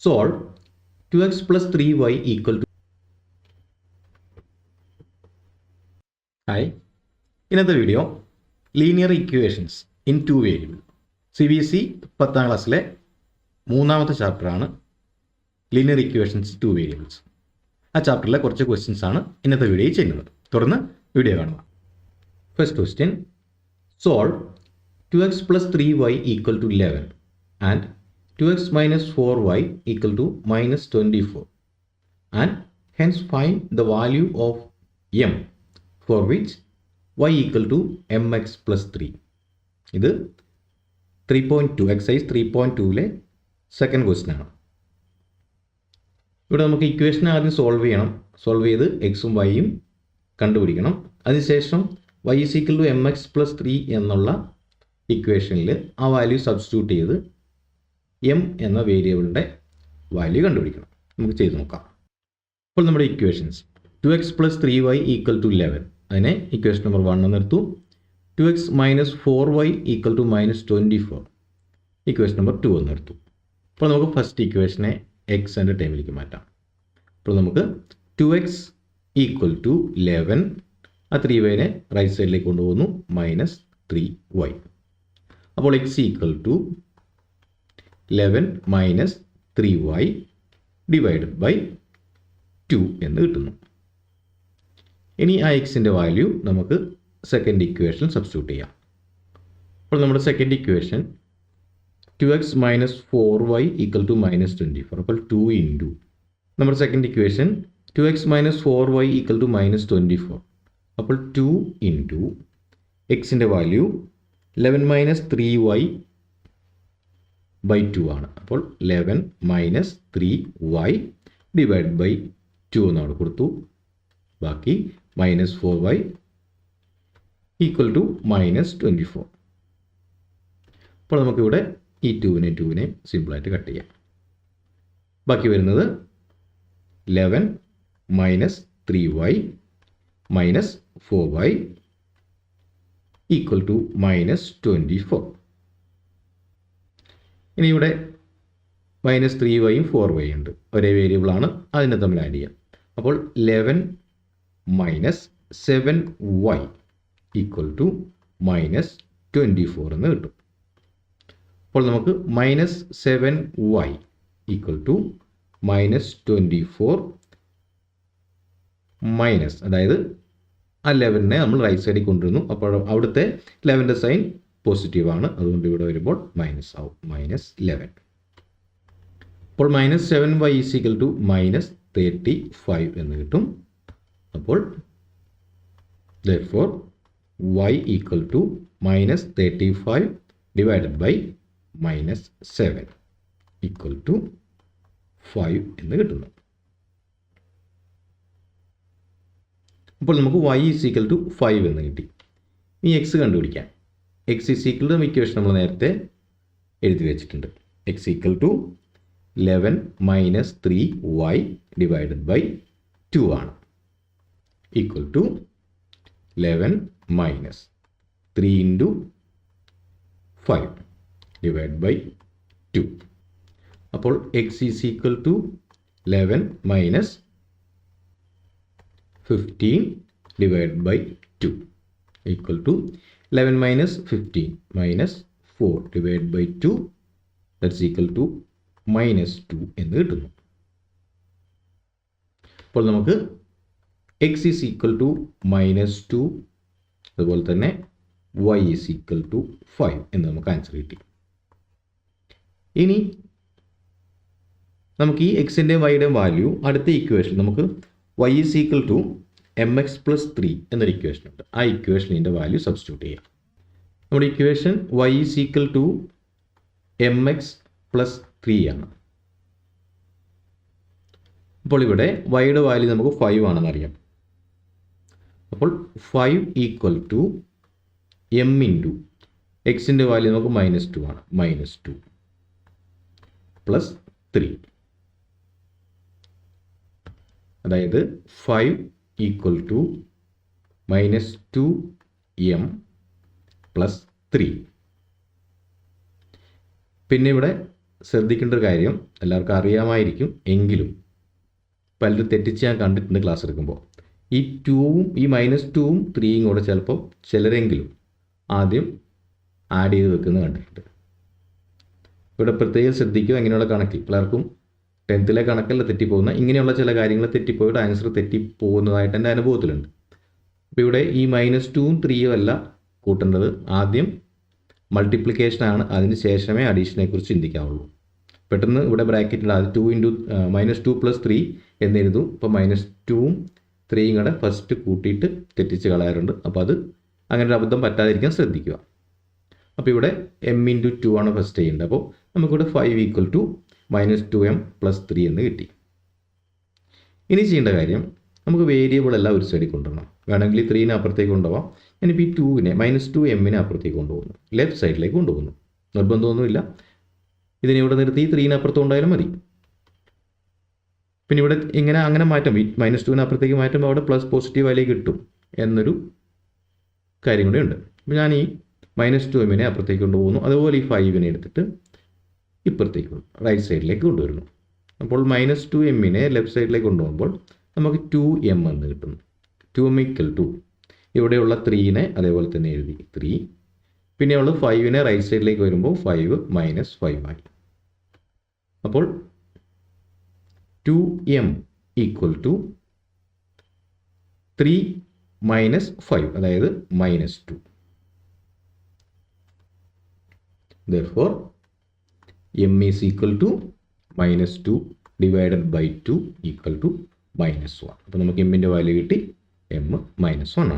Solve 2x plus 3y equal to. Hi. ഇന്നത്തെ video linear equations in to variable CBSE 10ാം ക്ലാസ്സിലെ മൂന്നാമത്തെ ചാപ്റ്ററാണ് linear equations two variables. ആ ചാപ്റ്ററിലെ കുറച്ച് ക്വസ്റ്റ്യൻസ് ആണ് ഇന്നത്തെ വീഡിയോയിൽ ചെയ്യുന്നത്. തുടർന്ന് വീഡിയോ കാണുക. First question, solve 2x plus 3y equal to 11 and 2x minus 4y equal to minus 24 and hence find the value of m for which y equal to mx plus 3. ഇത് 3.2 excise 3.2ലെ second question ആണ്. ഇവിടെ നമുക്ക് equation ആദ്യം solve ചെയ്യണം. Solve ചെയ്ത് എക്സും വൈയും കണ്ടുപിടിക്കണം. അതിനുശേഷം y is equal to mx plus 3 എന്നുള്ള ഇക്വേഷനിൽ ആ വാല്യൂ സബ്സ്റ്റിറ്റ്യൂട്ട് ചെയ്ത് എം എന്ന വേരിയബിളിൻ്റെ വാല്യൂ കണ്ടുപിടിക്കണം. നമുക്ക് ചെയ്ത് നോക്കാം. അപ്പോൾ നമ്മുടെ equations 2x plus 3y equal to 11, അതിനെ ഇക്വേഷൻ നമ്പർ 1 നിർത്തും. 2x minus 4y equal to minus 24, equation number 2 നിർത്തും. അപ്പോൾ നമുക്ക് ഫസ്റ്റ് ഇക്വേഷനെ എക്സിൻ്റെ ടൈമിലേക്ക് മാറ്റാം. അപ്പോൾ നമുക്ക് 2x equal to 11, ആ 3yനെ റൈറ്റ് സൈഡിലേക്ക് കൊണ്ടുപോകുന്നു, മൈനസ് 3y. അപ്പോൾ x equal to 11 minus 3y divided by 2 എന്ന് കിട്ടുന്നു. ഇനി ആ എക്സിൻ്റെ വാല്യൂ നമുക്ക് സെക്കൻഡ് ഇക്വേഷൻ സബ്സ്റ്റിറ്റ്യൂട്ട് ചെയ്യാം. അപ്പോൾ നമ്മുടെ second equation 2x minus 4y equal to minus 24. അപ്പോൾ 2 ഇൻറ്റു നമ്മുടെ second equation 2x minus 4y equal to minus 24. അപ്പോൾ 2 ഇൻറ്റു എക്സിൻ്റെ വാല്യൂ 11 മൈനസ് 3y ബൈ 2 ആണ്. അപ്പോൾ 11 മൈനസ് 3y ഡിവൈഡ് ബൈ 2 എന്നവിടെ കൊടുത്തു. ബാക്കി minus 4y equal to minus 24. അപ്പോൾ നമുക്കിവിടെ ഈ 2നെ സിമ്പിളായിട്ട് കട്ട് ചെയ്യാം. ബാക്കി വരുന്നത് 11 minus 3y minus 4y equal to minus 24. ഇനി ഇവിടെ മൈനസ് 3yയും 4y ഉണ്ട്, ഒരേ വേരിയബിളാണ്, അതിനെ തമ്മിൽ ആഡ് ചെയ്യാം. അപ്പോൾ 11 minus 7y equal to minus 24 എന്ന് കിട്ടും. അപ്പോൾ നമുക്ക് minus 7y equal to minus 24 minus, അതായത് ആ 11നെ നമ്മൾ റൈറ്റ് സൈഡിൽ കൊണ്ടുവരുന്നു. അപ്പോൾ അവിടുത്തെ 11ൻ്റെ സൈൻ പോസിറ്റീവാണ്, അതുകൊണ്ട് ഇവിടെ വരുമ്പോൾ മൈനസ് ആവും, മൈനസ് 11. അപ്പോൾ minus 7y is equal to minus 35 എന്ന് കിട്ടും. അപ്പോൾ therefore y equal to minus 35 divided by minus 7 equal to 5 എന്ന് കിട്ടുന്നു. അപ്പോൾ നമുക്ക് y ഈസ് ഈക്വൽ ടു 5 എന്ന് കിട്ടി. ഈ എക്സ് കണ്ടുപിടിക്കാം. X is equal to equation നമ്മൾ നേരത്തെ എഴുതി വെച്ചിട്ടുണ്ട്. X equal to 11 minus 3y divided by 2 ആണ്, equal to 11 minus 3 into 5 divide by 2. അപ്പോൾ x is equal to 11 minus 15 divided by 2 equal to 11 minus 15 minus 4 divided by 2, that's equal to minus 2 എന്ന് കിട്ടുന്നു. അപ്പോൾ നമുക്ക് x is equal to minus 2, അതുപോലെ തന്നെ y is equal to 5 എന്ന് നമുക്ക് answer കിട്ടി. ഇനി നമുക്ക് ഈ എക്സിൻ്റെയും വൈയുടെയും വാല്യൂ അടുത്ത ഇക്വേഷൻ നമുക്ക് y is equal to mx plus 3 എന്നൊരു ഇക്വേഷൻ ഉണ്ട്. ആ ഇക്വേഷനിൻ്റെ വാല്യൂ സബ്സ്റ്റിറ്റ്യൂട്ട് ചെയ്യാം. നമ്മുടെ equation y is equal to mx plus 3 ആണ്. അപ്പോൾ ഇവിടെ വൈയുടെ വാല്യൂ നമുക്ക് 5 ആണെന്ന് അറിയാം. അപ്പോൾ 5 ഈക്വൽ ടു എം ഇൻറ്റു എക്സിൻ്റെ വാല്യൂ നമുക്ക് മൈനസ് 2 ആണ്, മൈനസ് 2 പ്ലസ് 3, അതായത് 5 equal to minus 2m plus 3. പിന്നെ ഇവിടെ ശ്രദ്ധിക്കേണ്ട ഒരു കാര്യം എല്ലാവർക്കും അറിയാമായിരിക്കും, എങ്കിലും പലരും തെറ്റിച്ച് ഞാൻ കണ്ടിട്ടുണ്ട് ക്ലാസ് എടുക്കുമ്പോൾ. ഈ 2ഉം ഈ -2ഉം 3യും കൂടെ ചിലപ്പോൾ ചിലരെങ്കിലും ആദ്യം ആഡ് ചെയ്ത് വെക്കുന്നത് കണ്ടിട്ടുണ്ട്. ഇവിടെ പ്രത്യേകം ശ്രദ്ധിക്കുക, ഇങ്ങനെയുള്ള കണക്കിൽ പലർക്കും 10th കണക്കല്ല തെറ്റിപ്പോകുന്ന, ഇങ്ങനെയുള്ള ചില കാര്യങ്ങൾ തെറ്റിപ്പോയിട്ട് ആൻസർ തെറ്റിപ്പോകുന്നതായിട്ട് എൻ്റെ അനുഭവത്തിലുണ്ട്. അപ്പോൾ ഇവിടെ ഈ -2ഉം 3യും അല്ല കൂട്ടേണ്ടത്, ആദ്യം മൾട്ടിപ്ലിക്കേഷനാണ്, അതിന് ശേഷമേ അഡീഷനെ കുറിച്ച് ചിന്തിക്കാവുള്ളൂ. പെട്ടെന്ന് ഇവിടെ ബ്രാക്കറ്റിൽ അത് -2 + 3 എന്നെഴുതും. അപ്പോൾ -2ഉം 3യും കൂടെ ഫസ്റ്റ് കൂട്ടിയിട്ട് തെറ്റിച്ച് കളയാറുണ്ട്. അപ്പോൾ അത് അങ്ങനെ ഒരു അബദ്ധം പറ്റാതിരിക്കാൻ ശ്രദ്ധിക്കുക. അപ്പോൾ ഇവിടെ m × 2 ആണ് ഫസ്റ്റ് ചെയ്യേണ്ടത്. അപ്പോൾ നമുക്കിവിടെ 5 = -2m + 3 എന്ന് കിട്ടി. ഇനി ചെയ്യേണ്ട കാര്യം, നമുക്ക് വേരിയബിൾ എല്ലാം ഒരു സൈഡിൽ കൊണ്ടുവരണം. വേണമെങ്കിൽ 3നെ അപ്പുറത്തേക്ക് കൊണ്ടുപോകാം. ഞാനിപ്പോൾ ഈ 2നെ -2m അപ്പുറത്തേക്ക് കൊണ്ടുപോകുന്നു, ലെഫ്റ്റ് സൈഡിലേക്ക് കൊണ്ടുപോകുന്നു. നിർബന്ധമൊന്നുമില്ല, ഇതിനെ ഇവിടെ നിർത്തി 3നെ അപ്പുറത്ത് കൊണ്ടായാലും മതി. പിന്നെ ഇവിടെ അങ്ങനെ മാറ്റാം, -2നെ അപ്പുറത്തേക്ക് മാറ്റുമ്പോൾ അവിടെ പ്ലസ് പോസിറ്റീവ് വാല്യൂ കിട്ടും എന്നൊരു കാര്യം കൂടെ ഉണ്ട്. അപ്പോൾ ഞാൻ ഈ -2m അപ്പുറത്തേക്ക് കൊണ്ടുപോകുന്നു. അതുപോലെ ഈ 5നെ എടുത്തിട്ട് ഇപ്പുറത്തേക്ക് റൈറ്റ് സൈഡിലേക്ക് കൊണ്ടുവരുന്നു. അപ്പോൾ -2m ലെഫ്റ്റ് സൈഡിലേക്ക് കൊണ്ടുപോകുമ്പോൾ നമുക്ക് 2m എന്ന് കിട്ടുന്നു. 2m = ഇവിടെയുള്ള 3നെ അതേപോലെ തന്നെ എഴുതി 3, പിന്നെയുള്ള 5നെ റൈറ്റ് സൈഡിലേക്ക് വരുമ്പോൾ 5 - 5 ആയി. അപ്പോൾ 2m = 3 - 5, അതായത് -2. Therefore m is equal to -2 divided by 2 = -1. അപ്പോൾ നമുക്ക് m ൻ്റെ വാല്യൂ കിട്ടി, m -1 ആണ്.